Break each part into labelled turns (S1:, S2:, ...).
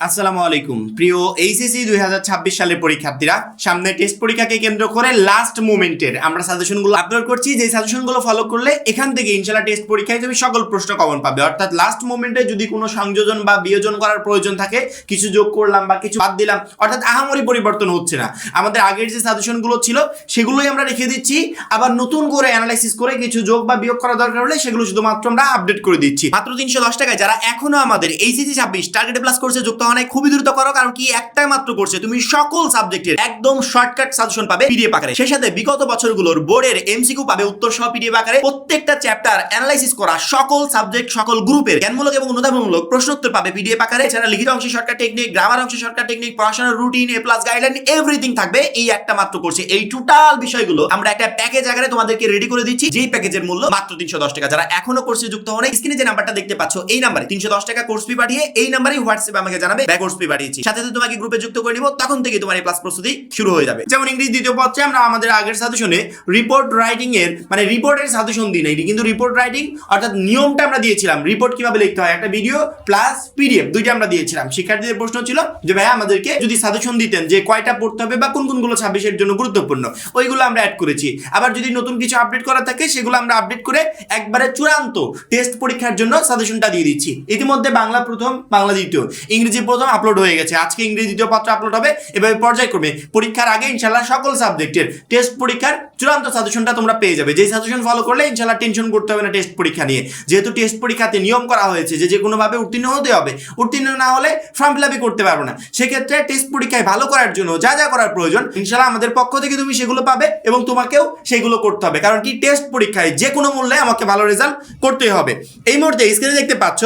S1: আসসালামু আলাইকুম প্রিয় এইচএসসি 2026 সালের পরীক্ষার্থীরা, সামনে টেস্ট পরীক্ষাকে কেন্দ্র করে লাস্ট মোমেন্টের আমরা সাজেশনগুলো আপলোড করছি। যে সাজেশনগুলো ফলো করলে এখান থেকে ইনশাআল্লাহ টেস্ট পরীক্ষায় তুমি সকল প্রশ্ন কমন পাবে। অর্থাৎ লাস্ট মোমেন্টে যদি কোনো সংযোজন বা বিয়োজন করার প্রয়োজন থাকে, কিছু যোগ করলাম বা কিছু বাদ দিলাম, অর্থাৎ আহামরি পরিবর্তন হচ্ছে না, আমাদের আগের যে সাজেশনগুলো ছিল সেগুলোই আমরা রেখে দিচ্ছি। আবার নতুন করে অ্যানালাইসিস করে কিছু যোগ বা বিয়োগ করা দরকার হলে সেগুলো শুধুমাত্র আমরা আপডেট করে দিচ্ছি। মাত্র 310 টাকায় যারা এখনো আমাদের এইচএসসি 26 টার্গেট প্লাস কোর্সে যুক্ত হন নাই, খুবই দ্রুত করো, কারণ কি একটাই মাত্র কোর্সে তুমি সকল সাবজেক্টের একদম শর্টকাট সাজেশন পাবে পিডিএফ আকারে। সেই সাথে বিগত বছরগুলোর বোর্ডের এমসিকিউ পাবে উত্তর সহ পিডিএফ আকারে। প্রত্যেকটা চ্যাপ্টার অ্যানালাইসিস করা সকল সাবজেক্ট সকল গ্রুপের জ্ঞানমূলক এবং অনুধাবনমূলক প্রশ্ন উত্তর পাবে পিডিএফ আকারে। এছাড়া লিখিত অংশে শর্টকাট টেকনিক, গ্রামার অংশে শর্টকাট টেকনিক, পড়াশোনার রুটিন, এ প্লাস গাইডলাইন, এভরিথিং থাকবে এই একটা মাত্র কোর্সে। এই টোটাল বিষয়গুলো আমরা একটা প্যাকেজ আকারে তোমাদেরকে রেডি করে দিচ্ছি, যেই প্যাকেজের মূল্য মাত্র 310 টাকা। যারা এখনো কোর্সে যুক্ত হন, স্ক্রিনে যে নাম্বারটা দেখতে পাচ্ছ এই নাম্বারে 310 টাকা কোর্স ফি পাঠিয়ে এই নাম্বারে হোয়াটসঅ্যাপে আমাকে জানাবে ব্যাক কোর্স ফি পাঠিয়েছি। সাথে সাথে তোমাকে গ্রুপে যুক্ত করে নিব, তখন থেকে তোমার এই ক্লাস প্রস্তুতি শুরু হয়ে যাবে। যেমন ইংরেজি দ্বিতীয় পত্রে আমরা আমাদের আগের সাজেশনে রিপোর্ট রাইটিং এর মানে রিপোর্টের সাজেশন দিই নাই, কিন্তু রিপোর্ট রাইটিং অর্থাৎ নিয়মটা আমরা দিয়েছিলাম। রিপোর্ট কিভাবে লিখতে হয়, একটা ভিডিও প্লাস পিডিএফ দুইটা আমরা দিয়েছিলাম। শিক্ষার্থীদের প্রশ্ন ছিল যে ভাইয়া আমাদেরকে যদি সাজেশন দিতেন যে কয়টা পড়তে হবে বা কোন কোনগুলো 26 এর জন্য গুরুত্বপূর্ণ, ওইগুলো আমরা অ্যাড করেছি। আবার যদি নতুন কিছু আপডেট করা থাকে সেগুলো আমরা আপডেট করে একবারে চূড়ান্ত টেস্ট পরীক্ষার জন্য সাজেশনটা দিয়ে দিচ্ছি। ইতিমধ্যে বাংলা প্রথম, বাংলা দ্বিতীয়, ইংরেজি প্রথম আপলোড হয়ে গেছে। আজকে ইংরেজি দ্বিতীয় পত্র আপলোড হবে। এভাবে পর্যায়ক্রমে পরীক্ষার আগে ইনশাআল্লাহ সকল সাবজেক্টের টেস্ট পরীক্ষার চূড়ান্ত সাজেশনটা তোমরা পেয়ে যাবে। যেই সাজেশন ফলো করলে ইনশাআল্লাহ টেনশন করতে হবে না টেস্ট পরীক্ষা নিয়ে। যেহেতু টেস্ট পরীক্ষাতে নিয়ম করা হয়েছে যে কোনোভাবে উত্তীর্ণ হতে হবে, উত্তীর্ণ না হলে ফর্ম ফিল আপই করতে পারবো না। সেক্ষেত্রে টেস্ট পরীক্ষায় ভালো করার জন্য যা যা করার প্রয়োজন ইনশাআল্লাহ আমাদের পক্ষ থেকে তুমি সেগুলো পাবে এবং তোমাকেও সেগুলো করতে হবে। কারণ কি টেস্ট পরীক্ষায় যে কোনো মূল্যে আমাকে ভালো রেজাল্ট করতেই হবে। এই মুহূর্তে স্ক্রিনে দেখতে পাচ্ছ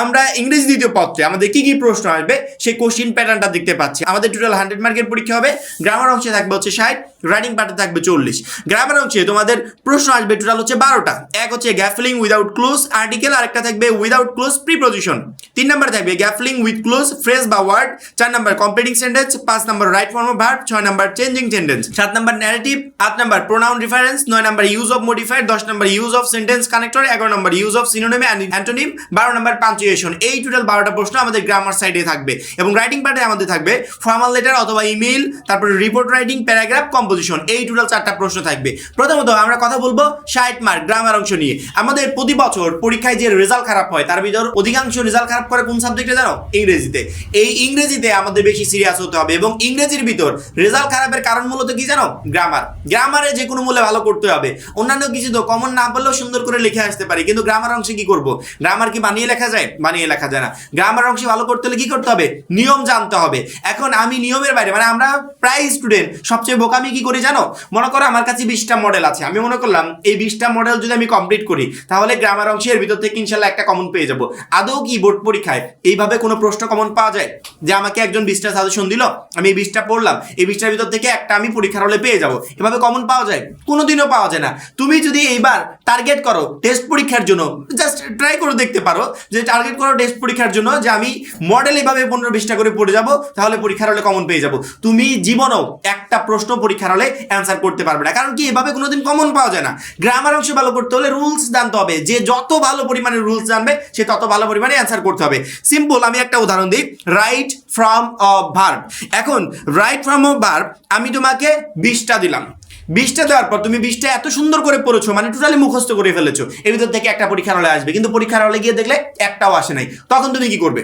S1: আমরা ইংরেজি দ্বিতীয় পত্রে আমাদের কি কি প্রশ্ন আসবে সেই কোশ্চিন প্যাটার্নটা দেখতে পাচ্ছি। আমাদের টোটাল 100 মার্কের পরীক্ষা হবে। গ্রামার অংশে থাকবে হচ্ছে 60, রাইটিং পার্টে থাকবে 40। গ্রামার অংশে তোমাদের প্রশ্ন আসবে টোটাল হচ্ছে 12টা। এক হচ্ছে গ্যাফলিং উইদাউট ক্লোজ আর্টিকেল, আরেকটা থাকবে উইদাউট ক্লোজ প্রিপজিশন। 3 নাম্বার থাকবে গ্যাফলিং উইথ ক্লোজ ফ্রেজ বা word. 4 number completing sentence. 5 number right form of verb. 6 number changing sentence. 7 number narrative. 8 number pronoun reference. 9 number use of modifier. 10 number use of sentence connector. 11 number use of synonym and antonym. 12 number punctuation. এই total 12টা প্রশ্ন আমাদের grammar সাইডে থাকবে। এবং writing পার্টে আমাদের থাকবে ফর্মাল লেটার অথবা ইমেইল, তারপরে রিপোর্ট রাইটিং, প্যারাগ্রাফ, কম্পোজিশন। এই টোটাল 4টা প্রশ্ন থাকবে। প্রথমত আমরা কথা বলবো 60 মার্ক গ্রামার অংশ নিয়ে। আমাদের প্রতি বছর পরীক্ষায় যে রেজাল্ট খারাপ হয় তার ভিতর অধিকাংশ রেজাল্ট খারাপ করে কোন সাবজেক্টে জানো? ইংরেজিতে। এই ইংরেজিতে আমাদের বেশি সিরিয়াস হতে হবে এবং ইংরেজির ভিতর রেজাল্ট খারাপের কারণ মূলত কি জানো? গ্রামার। গ্রামারে যে কোনো মূল্যে ভালো করতে হবে। অন্যান্য কিছু তো কমন না বললেও সুন্দর করে লিখে আসতে পারি, কিন্তু গ্রামার অংশে কি করব? গ্রামার কি বানিয়ে লেখা যায়? বানিয়ে লেখা যায় না। গ্রামার অংশে ভালো করতে হলে কি করতে হবে? নিয়ম জানতে হবে। এখন আমি নিয়মের বাইরে মানে আমরা প্রায় স্টুডেন্ট সবচেয়ে বোকামি কি করি জানো? মনে করো আমার কাছে 20টা মডেল আছে, আমি মনে করলাম এই 20টা মডেল যদি আমি কমপ্লিট করি তাহলে গ্রামার অংশের ভিতর থেকে ইনশাআল্লাহ একটা কমন পেয়ে যাব। আদৌ কি বোর্ড পরীক্ষায় এইভাবে কোনো প্রশ্ন কমন পাওয়া যায় যে আমাকে একজন 20টা সাজেশন দিল, আমি এই 20টা পড়লাম, এই 20টার ভিতর থেকে একটা আমি পরীক্ষার হলে পেয়ে যাব? এভাবে কমন পাওয়া যায়? কোনোদিনও পাওয়া যায় না। তুমি যদি এইবার টার্গেট করো টেস্ট পরীক্ষার জন্য, জাস্ট ট্রাই করে দেখতে পারো যে টার্গেট করো টেস্ট পরীক্ষার জন্য যে আমি মডেল এভাবে 15-20টা করে পড়ে যাব, তাহলে পরীক্ষার হলে কমন পেয়ে যাব। তুমি জীবনেও একটা প্রশ্ন পরীক্ষার হলে অ্যান্সার করতে পারবে না, কারণ কি এভাবে কোনোদিন কমন পাওয়া যায় না। গ্রামার অংশে ভালো করতে হলে রুলস জানতে হবে। যে যত ভালো পরিমাণে রুলস জানবে সে তত ভালো পরিমাণে অ্যান্সার করতে হবে। সিম্পল, আমি একটা উদাহরণ দিই। Right from of verb. এখন রাইট ফ্রম অফ ভার্ব আমি তোমাকে 20টা দিলাম। 20টা দেওয়ার পর তুমি 20টা এত সুন্দর করে পড়েছো, মানে টোটালি মুখস্থ করে ফেলেছো। এর ভিতর থেকে একটা পরীক্ষার হলে আসবে, কিন্তু পরীক্ষার হলে গিয়ে দেখলে একটাও আসে নাই। তখন তুমি কি করবে?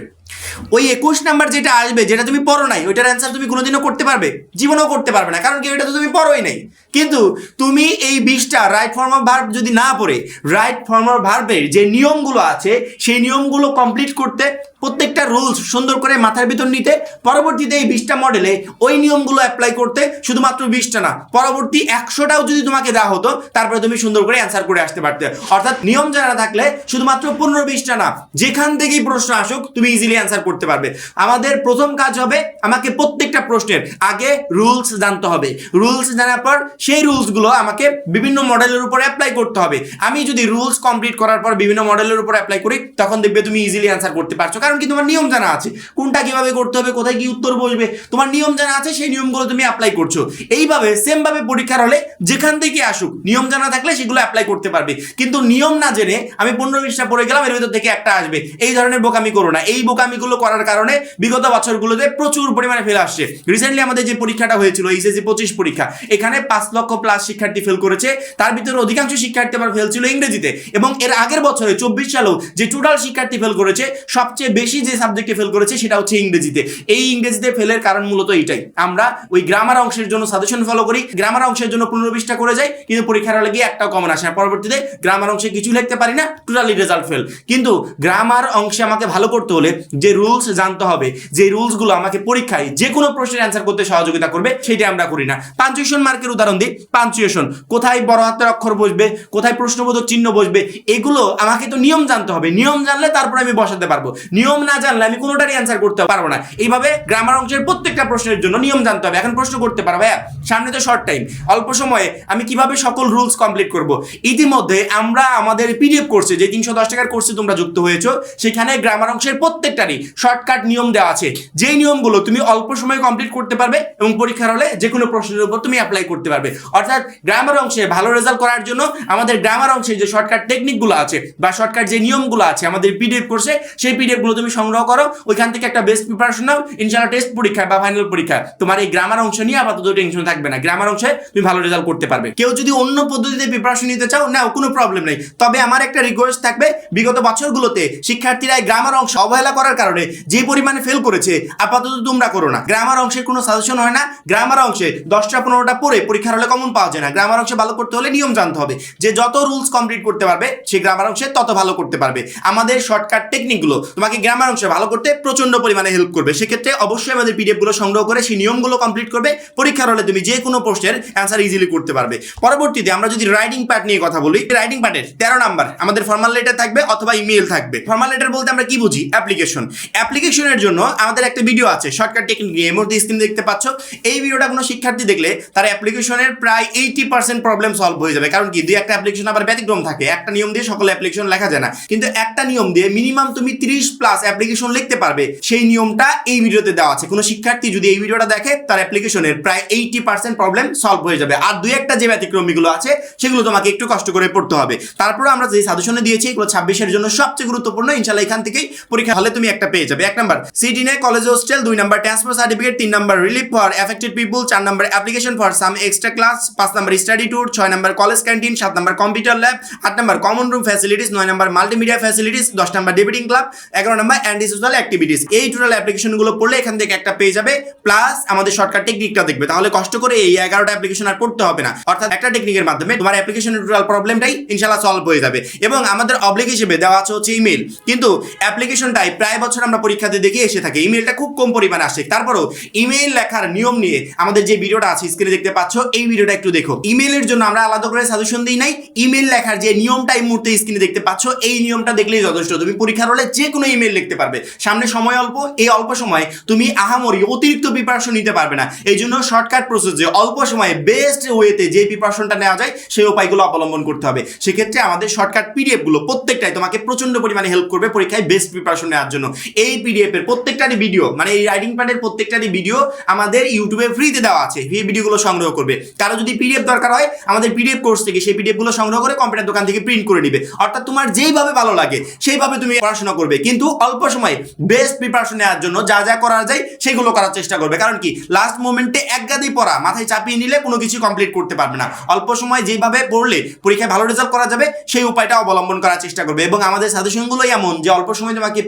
S1: ওই 21 নাম্বার যেটা আসবে, যেটা তুমি পড়ো নাই, ওইটার অ্যান্সার তুমি কোনোদিনও করতে পারবে? জীবনেও করতে পারবে না, কারণ কি ওইটা তো তুমি পড়োই নাই। কিন্তু তুমি এই 20টা রাইট ফর্ম অফ ভার্ব যদি না পড়ে রাইট ফর্ম অফ ভার্বের যে নিয়মগুলো আছে সেই নিয়মগুলো কমপ্লিট করতে, প্রত্যেকটা রুলস সুন্দর করে মাথার ভিতর নিতে, পরবর্তীতে এই 20টা মডেলে ওই নিয়মগুলো অ্যাপ্লাই করতে, শুধুমাত্র 20টা না পরবর্তী 100টাও যদি তোমাকে দেওয়া হতো তারপরে তুমি সুন্দর করে অ্যান্সার করে আসতে পারতে। অর্থাৎ নিয়ম জানা থাকলে শুধুমাত্র 15-20টা না, যেখান থেকেই প্রশ্ন আসুক তুমি ইজিলি অ্যান্সার করতে পারবে। আমাদের প্রথম কাজ হবে আমাকে প্রত্যেকটা প্রশ্নের আগে রুলস জানতে হবে। রুলস জানার পর সেই রুলসগুলো আমাকে বিভিন্ন মডেলের উপর অ্যাপ্লাই করতে হবে। আমি যদি রুলস কমপ্লিট করার পর বিভিন্ন মডেলের উপর অ্যাপ্লাই করি তখন দেখবে তুমি ইজিলি অ্যান্সার করতে পারছো, কারণ কি তোমার নিয়ম জানা আছে, কোনটা কিভাবে করতে হবে, কোথায় কি উত্তর বসবে, তোমার নিয়ম জানা আছে, সেই নিয়মগুলো তুমি অ্যাপ্লাই করছো। এইভাবে সেম ভাবে পরীক্ষার হলে যেখান থেকে আসুক নিয়ম জানা থাকলে সেগুলো অ্যাপ্লাই করতে পারবে। কিন্তু নিয়ম না জেনে আমি 15-20টা পড়ে গেলাম, এর ভিতর থেকে একটা আসবে, এই ধরনের বোকামি করো না। এই বোকামিগুলো করার কারণে বিগত বছরগুলোতে প্রচুর পরিমাণে ফেল আসছে। রিসেন্টলি আমাদের যে পরীক্ষাটা হয়েছিল এইচএসসি 25 পরীক্ষা, এখানে 5 লক্ষ প্লাস শিক্ষার্থী ফেল করেছে, তার ভিতরে অধিকাংশ শিক্ষার্থী আবার ফেল ছিল ইংরেজিতে। এবং এর আগের বছরে 24 সালেও যে টোটাল শিক্ষার্থী ফেল করেছে, সবচেয়ে বেশি যে সাবজেক্টে ফেল করেছে সেটা হচ্ছে ইংরেজিতে। এই ইংরেজিতে ফেলের কারণ মূলত এইটাই, আমরা ওই গ্রামার অংশের জন্য সাজেশন ফলো করি, গ্রামার অংশের জন্য 15-20টা করে যাই, কিন্তু পরীক্ষার হলে গিয়ে একটাও কমন আসে না। পরবর্তীতে গ্রামার অংশে কিছু লিখতে পারি না, টোটালি রেজাল্ট ফেল। কিন্তু গ্রামার অংশে আমাকে ভালো করতে হলে যে রুলস জানতে হবে, যে রুলসগুলো আমাকে পরীক্ষায় যে কোনো প্রশ্নের অ্যান্সার করতে সহযোগিতা করবে, সেটা আমরা করি না। পাঞ্চুয়েশন মার্কের উদাহরণ দিই। পাঞ্চুয়েশন, কোথায় বড় হাতের অক্ষর বসবে, কোথায় প্রশ্নবোধক চিহ্ন বসবে, এগুলো আমাকে তো নিয়ম জানতে হবে। নিয়ম জানলে তারপর আমি বসাতে পারবো, নিয়ম না জানলে আমি কোনোটারই অ্যান্সার করতে পারবো না। এইভাবে গ্রামার অংশের প্রত্যেকটা প্রশ্নের জন্য নিয়ম জানতে হবে। এখন প্রশ্ন করতে পারো ভাইয়া সামনে তো শর্ট টাইম, অল্প সময়ে আমি কিভাবে সকল রুলস কমপ্লিট করব। ইতিমধ্যে আমরা আমাদের পিডিএফ কোর্সে, যে 310 টাকার কোর্সে তোমরা যুক্ত হয়েছো, সেখানে গ্রামার অংশের প্রত্যেকটারই শর্টকাট নিয়ম দেওয়া আছে, যেই নিয়মগুলো তুমি অল্প সময়ে কমপ্লিট করতে পারবে এবং পরীক্ষার হলে যে কোনো প্রশ্নের উপর তুমি অ্যাপ্লাই করতে পারবে। অর্থাৎ গ্রামার অংশে ভালো রেজাল্ট করার জন্য আমাদের গ্রামার অংশে যে শর্টকাট টেকনিকগুলো আছে বা শর্টকাট যে নিয়মগুলো আছে আমাদের পিডিএফ কোর্সে, সেই পিডিএফ গুলো তুমি সংগ্রহ করো, ওইখান থেকে একটা বেস্ট প্রিপারেশন নাও। ইনশাআল্লাহ টেস্ট পরীক্ষা বা ফাইনাল পরীক্ষা তোমার এই গ্রামার অংশ নিয়ে আপাতত টেনশন থাকবে না, গ্রামার অংশে তুমি ভালো রেজাল্ট করতে পারবে। কেউ যদি অন্য পদ্ধতিতে প্রিপারেশন নিতে চাও, নাও, কোনো প্রবলেম নেই। তবে আমার একটা রিকোয়েস্ট থাকবে, বিগত বছরগুলোতে শিক্ষার্থীরা গ্রামার অংশ অবহেলা করার কারণে যে পরিমাণে ফেল করেছে, আপাতত তোমরা করো না। গ্রামার অংশের কোনো সাজেশন হয় না, গ্রামার অংশে 10টা-15টা পড়ে পরীক্ষার হলে কমন পাওয়া যায় না। গ্রামার অংশে ভালো করতে হলে নিয়ম জানতে হবে, যে যত রুলস কমপ্লিট করতে পারবে সে গ্রামার অংশে তত ভালো করতে পারবে। আমাদের শর্টকাট টেকনিকগুলো তোমাকে গ্রামার অংশে ভালো করতে প্রচন্ড পরিমাণে হেল্প করবে। সেক্ষেত্রে অবশ্যই আমাদের পিডিএফ গুলো সংগ্রহ করে সেই নিয়মগুলো কমপ্লিট করবে, পরীক্ষার হলে তুমি যে কোনো প্রশ্নের অ্যান্সার ইজিলি করতে পারবে। পরবর্তীতে আমরা যদি রাইটিং পার্ট নিয়ে কথা বলি, রাইটিং পার্টের 13 নাম্বার আমাদের ফর্মাল লেটার থাকবে অথবা ইমেইল থাকবে। ফর্মাল লেটার বলতে আমরা কি বুঝি? অ্যাপ্লিকেশন। অ্যাপ্লিকেশনের জন্য আমাদের একটা ভিডিও আছে শর্টকাট টেকনিক নিয়ে, এই মুহূর্তে স্ক্রিনে দেখতে পাচ্ছ। এই ভিডিওটা কোনো শিক্ষার্থী দেখলে তার অ্যাপ্লিকেশনের প্রায় 80% প্রবলেম সলভ হয়ে যাবে। কারণ কি, দুই একটা অ্যাপ্লিকেশন আবার ব্যতিক্রম থাকে, একটা নিয়ম দিয়ে সকল অ্যাপ্লিকেশন লেখা যায় না, কিন্তু একটা নিয়ম দিয়ে মিনিমাম তুমি 30+ অ্যাপ্লিকেশন লিখতে পারবে। সেই নিয়মটা এই ভিডিওতে দেওয়া আছে। কোনো শিক্ষার্থী যদি এই ভিডিওটা দেখে তার অ্যাপ্লিকেশনের প্রায় 80% প্রবলেম সলভ হয়ে যাবে। আর দুই একটা যে ব্যতিক্রমীগুলো আছে সেগুলো তোমাকে একটু কষ্ট করে পড়তে হবে। তারপরে আমরা যে সাজেশনে দিয়েছি এগুলো 26-এর জন্য সবচেয়ে গুরুত্বপূর্ণ। ইনশাআল্লাহ এখান থেকেই পরীক্ষা হলে তুমি একটা পেয়ে যাবে। 1 নাম্বার সিডিনে college hostel, 2 number transfer certificate, 3 number relief for affected people, 4 number application for some extra class, 5 number study tour, 6 number college canteen, 7 number computer lab, 8 number common room facilities, 9 number multimedia facilities, 10 number debating club, 11 number anti social activities. এই total অ্যাপ্লিকেশনগুলো পড়লে এখান থেকে একটা পেয়ে যাবে, plus আমাদের shortcut টেকনিকটা দেখবে। তাহলে কষ্ট করে এই 11টা অ্যাপ্লিকেশন আর পড়তে হবে না। অর্থাৎ একটা টেকনিকের মাধ্যমে তোমার অ্যাপ্লিকেশনের টোটাল প্রবলেমটাই ইনশাআল্লাহ সলভ হয়ে যাবে। এবং আমাদের অবলিক হিসেবে দেওয়া আছে হচ্ছে ইমেল, কিন্তু অ্যাপ্লিকেশনটাই প্রায় বছর আমরা পরীক্ষাতে দেখে এসে থাকে, ইমেলটা খুব কম পরিমাণে আসে। তারপরেও ইমেল লেখার নিয়ম নিয়ে আমাদের যে ভিডিওটা আছে স্ক্রিনে দেখতে পাচ্ছ, এই ভিডিওটা একটু দেখো। ইমেলের জন্য আমরা আলাদা করে সাজেশন দিই নাই, ইমেল লেখার যে নিয়মটা এই মুহূর্তে স্ক্রিনে দেখতে পাচ্ছ, এই নিয়মটা দেখলেই যথেষ্ট। তুমি পরীক্ষার হলে যে কোনো ইমেল লিখতে পারবে। সামনে সময় অল্প, এই অল্প সময়ে তুমি আহামরি অতিরিক্ত প্রিপারেশন নিতে পারবে না। এই জন্য শর্টকাট প্রসেসে অল্প সময়ে বেস্ট ওয়েতে যে প্রিপারেশনটা নেওয়া যায় সেই উপায়গুলো অবলম্বন করতে হবে। সেক্ষেত্রে আমাদের শর্টকাট পিডিএফ গুলো প্রত্যেকটাই তোমাকে প্রচন্ড পরিমাণে হেল্প করবে পরীক্ষায় বেস্ট প্রিপারেশন নেওয়ার জন্য। এই পিডিএফ এর প্রত্যেকটারই ভিডিও, মানে এই রাইটিং পার্টের প্রত্যেকটারই ভিডিও আমাদের ইউটিউবে ফ্রিতে দেওয়া আছে। এই ভিডিওগুলো সংগ্রহ করবে। কারো যদি পিডিএফ দরকার হয় আমাদের পিডিএফ কোর্স থেকে সেই পিডিএফ গুলো সংগ্রহ করে কম্পিউটার দোকান থেকে প্রিন্ট করে নিবে। অর্থাৎ তোমার যেইভাবে ভালো লাগে সেইভাবে তুমি পড়াশোনা করবে, কিন্তু অল্প সময়ে বেস্ট প্রিপারেশন নেওয়ার জন্য যা যা করা যায় সেগুলো করার চেষ্টা করবে। কারণ কি, লাস্ট মোমেন্টে একগাদি পড়া মাথায় চাপিয়ে নিলে কোনো কিছু কমপ্লিট করতে পারবে না। অল্প সময় যেভাবে পড়লে পরীক্ষায় ভালো রেজাল্ট করা যাবে সেই উপায়টা অবলম্বন করার চেষ্টা করবে। এবং আমাদের সাজেশনগুলোই এমন যে অল্প সময় তোমাকে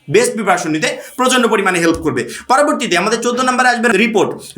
S1: বেস্ট প্রিপারেশন নিতে প্রচন্ড পরিমাণে হেল্প করবে। পরবর্তীতে আমাদের 14 নম্বরে আসবে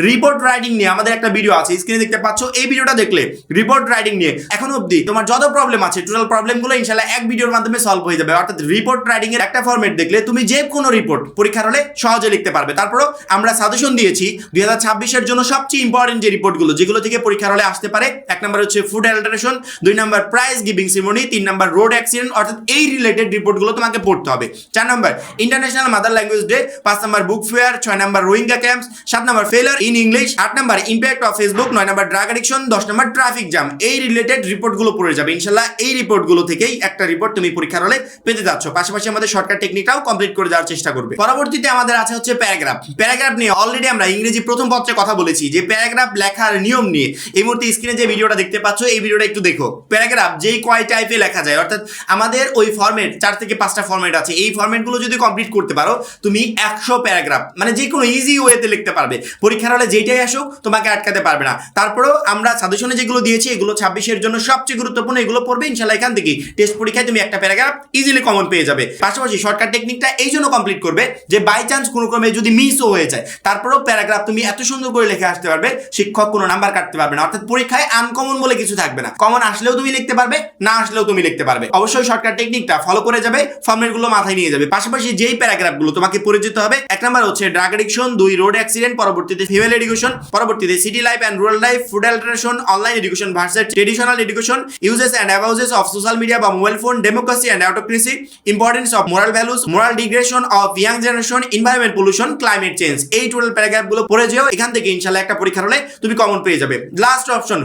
S1: রিপোর্ট রাইটিং নিয়ে আমাদের একটা ভিডিও আছে, স্ক্রিনে দেখতে পাচ্ছ। এই ভিডিওটা দেখলে রিপোর্ট রাইটিং নিয়ে এখন অবধি তোমার যত প্রবলেম আছে টোটাল প্রবলেমগুলো ইনশাআল্লাহ এক ভিডিওর মাধ্যমে সলভ হয়ে যাবে। অর্থাৎ রিপোর্ট রাইটিং এর একটা ফরম্যাট দেখলে তুমি যে কোনো রিপোর্ট পরীক্ষার হলে সহজে লিখতে পারবে। তারপরও আমরা সাজেশন দিয়েছি 2026-এর জন্য সবচেয়ে ইম্পর্টেন্ট যে রিপোর্টগুলো যেগুলো থেকে পরীক্ষার হলে আসতে পারে। 1 নাম্বার হচ্ছে food adulteration, 2 number prize giving ceremony, 3 number road accident, অর্থাৎ এই রিলেটেড রিপোর্টগুলো তোমাকে পড়তে হবে। 4 number international mother language day, 5 number book fair, 6 number Rohingya camps, 7 number failure in English, 8 number impact of Facebook, 9 number drug addiction, 10 number traffic jam. এই related রিপোর্টগুলো পড়ে যাবে ইনশাআল্লাহ। এই রিপোর্টগুলো থেকেই একটা রিপোর্ট তুমি পরীক্ষার হলে পেতে যাচ্ছ। পাশাপাশি আমাদের শর্টকাট টেকনিকটাও কমপ্লিট করে দেওয়ার চেষ্টা করবে। পরবর্তীতে আমাদের আছে হচ্ছে প্যারাগ্রাফ নিয়ে অলরেডি আমরা ইংরেজি প্রথম পত্রে কথা বলেছি যে প্যারাগ্রাফ লেখার নিয়ম নিয়ে। এই মুহূর্তে স্ক্রিনে যে ভিডিওটা দেখতে পাচ্ছ এই ভিডিওটা একটু দেখো। প্যারাগ্রাফ যেই কয় টাইপে লেখা যায়, অর্থাৎ আমাদের ওই ফরম্যাট 4 থেকে 5টা ফরম্যাট আছে। এই ফরম্যাটগুলো যদি কমপ্লিট করতে পারো তুমি 100 প্যারাগ্রাফ মানে যে কোনো ইজি ওয়েতে লিখতে পারবে। পরীক্ষার হলে যেটাই আসুক তোমাকে আটকাতে পারবে না। তারপরেও আমরা সাজেশনে যেগুলো দিয়েছি এগুলো 26-এর জন্য সবচেয়ে গুরুত্বপূর্ণ, এগুলো পড়বে ইনশাআল্লাহ। এখান থেকে টেস্ট পরীক্ষায় তুমি একটা প্যারাগ্রাফ ইজিলি কমন পেয়ে যাবে। পাশাপাশি শর্টকাট টেকনিকটা এই জন্য কমপ্লিট করবে যে বাই চান্স কোনো ক্রমে যদি মিসও হয়ে যায় তারপরেও প্যারাগ্রাফ তুমি এত সুন্দর করে লিখে আসতে পারবে, শিক্ষক কোনো নাম্বার কাটতে পারবে না। অর্থাৎ পরীক্ষায় আনকমন বলে কিছু থাকবে না। কমন আসলেও তুমি লিখতে পারবে, না আসলেও তুমি লিখতে পারবে। অবশ্যই শর্টকাট টেকনিকটা ফলো করে যাবে, ফর্মেটগুলো মাথায় নিয়ে যাবে। পাশাপাশি যেই প্যারাগ্রাফগুলো তোমাকে পড়ে যেতে হবে, 1 নাম্বার হচ্ছে ড্রাগ অ্যাডিকশন, 2 রোড অ্যাক্সিডেন্ট, পরবর্তীতে ফিমেল এডুকেশন, পরবর্তীতে city life and rural life, food alteration, online education versus traditional education, uses and abuses of social media বা mobile phone, democracy and autocracy, importance of moral values, moral degradation of young generation, environment pollution, climate change. এই total প্যারাগ্রাফগুলো পড়ে যেও। এখান থেকে ইনশাআল্লাহ একটা পরীক্ষার হলে তুমি কমন পেয়ে যাবে। লাস্ট অপশন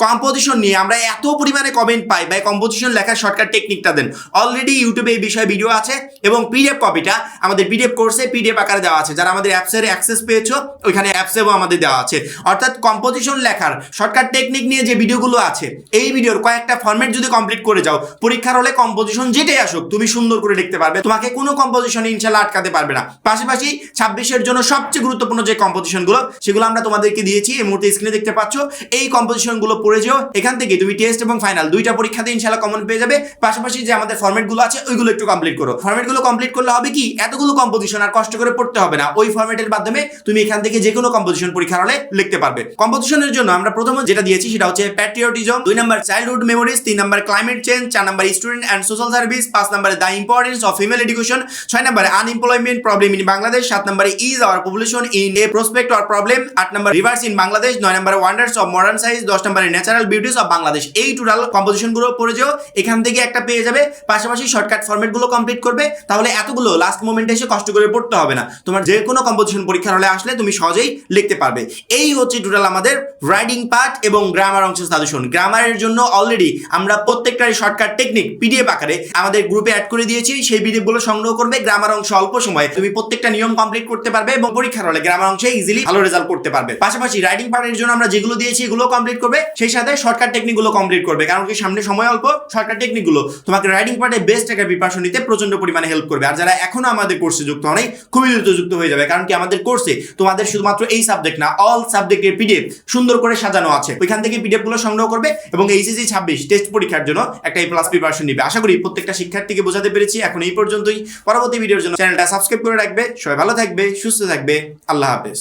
S1: কম্পোজিশন নিয়ে আমরা এত পরিমাণে কমেন্ট পাই ভাই, কম্পোজিশন লেখার শর্টকাট টেকনিকটা দেন। অলরেডি ইউটিউবে এই বিষয়ে ভিডিও আছে এবং পিডিএফ কপিটা আমাদের পিডিএফ কোর্সে পিডিএফ আকারে দেওয়া আছে। যারা আমাদের অ্যাপসের অ্যাক্সেস পেয়েছো ওইখানে অ্যাপসেও আমাদের দেওয়া আছে। অর্থাৎ কম্পোজিশন লেখার শর্টকাট টেকনিক নিয়ে যে ভিডিওগুলো আছে এই ভিডিওর কয়েকটা ফরম্যাট যদি কমপ্লিট করে যাও পরীক্ষার হলে কম্পোজিশন যেটাই আসুক তুমি সুন্দর করে লিখতে পারবে। তোমাকে কোনো কম্পোজিশনে ইনশাআল্লাহ আটকাতে পারবে না। পাশাপাশি 26-এর জন্য সবচেয়ে গুরুত্বপূর্ণ যে কম্পোজিশনগুলো সেগুলো আমরা তোমাদেরকে দিয়েছি, এই মুহূর্তে স্ক্রিনে দেখতে পাচ্ছ। এই কম্পোজিশনগুলো পড়ে যেও। এখান থেকে তুমি টেস্ট এবং ফাইনাল দুইটা পরীক্ষাতে ইনশাআল্লাহ কমন পেয়ে যাবে। পাশাপাশি যে আমাদের ফরম্যাটগুলো আছে ওইগুলো একটু কমপ্লিট করো। ফরম্যাটগুলো কমপ্লিট করলে হবে কি, এতগুলো কম্পোজিশন আর কষ্ট করে পড়তে হবে না। ওই ফরম্যাটের মাধ্যমে তুমি এখান থেকে যে কোনো কম্পোজিশন পরীক্ষার হলে লিখতে পারবে। কম্পোজিশনের জন্য আমরা প্রথমে যেটা দিয়েছি সেটা হচ্ছে patriotism, 2 number childhood memories, 3 number climate change, 4 number student and social service, 5 নাম্বারে the importance of female education, 6 নাম্বারে আনএমপ্লয়মেন্ট প্রবলেম ইন বাংলাদেশ, 7 নাম্বারে is our population in a prospect or problem, 8 number rivers in Bangladesh, 9 নাম্বারে wonders of modern science, 10 নাম্বারে natural beauties of Bangladesh. এই total কম্পোজিশনগুলো পড়ে যাও, এখান থেকে একটা পেয়ে যাবে। পাশাপাশি শর্টকাট ফরম্যাটগুলো কমপ্লিট করবে, তাহলে এতগুলো লাস্ট মোমেন্টে এসে কষ্ট করে পড়তে হবে না। তোমার যে কোনো কম্পোজিশন পরীক্ষার হলে আসলে তুমি সহজেই লিখতে পারবে। এই হচ্ছে টোটাল আমাদের রাইটিং পার্ট এবং গ্রামার অংশ সাজেশন। গ্রামারের জন্য অলরেডি আমরা প্রত্যেকটারই শর্টকাট টেকনিক পিডিএফ আকারে আমাদের গ্রুপে অ্যাড করে দিয়েছি। সেই পিডিএফগুলো সংগ্রহ করবে। গ্রামার অংশ অল্প সময়ে তুমি প্রত্যেকটা নিয়ম কমপ্লিট করতে পারবে এবং পরীক্ষার হলে গ্রামার অংশে ইজিলি ভালো রেজাল্ট করতে পারবে। পাশাপাশি রাইটিং পার্টের জন্য আমরা যেগুলো দিয়েছি এগুলো কমপ্লিট করবে, সেই সাথে শর্টকাট টেকনিকগুলো কমপ্লিট করবে। কারণ কি সামনে সময় অল্প, শর্টকাট টেকনিকগুলো তোমাকে রাইটিং পার্টে বেস্ট একটা প্রিপারেশন নিতে প্রচন্ড পরিমাণে হেল্প করবে। আর যারা এখনো আমাদের কোর্সে যুক্ত হয়নি খুবই দ্রুত যুক্ত হয়ে যাবে। কারণ কি আমাদের কোর্সে তোমাদের শুধুমাত্র এই সাবজেক্ট না, অল সাবজেক্টের পিডিএফ সুন্দর করে সাজানো আছে। ওইখান থেকে পিডিএফ গুলো সংগ্রহ করবে এবং এইচএসসি 26 টেস্ট পরীক্ষার জন্য একটা A+ প্রিপারেশন নিবে। আশা করি প্রত্যেকটা শিক্ষার্থীকে বোঝাতে পেরেছি। এখন এই পর্যন্তই। পরবর্তী ভিডিওর জন্য চ্যানেলটা সাবস্ক্রাইব করে রাখবে। সবাই ভালো থাকবে, সুস্থ থাকবে। আল্লাহ হাফেজ।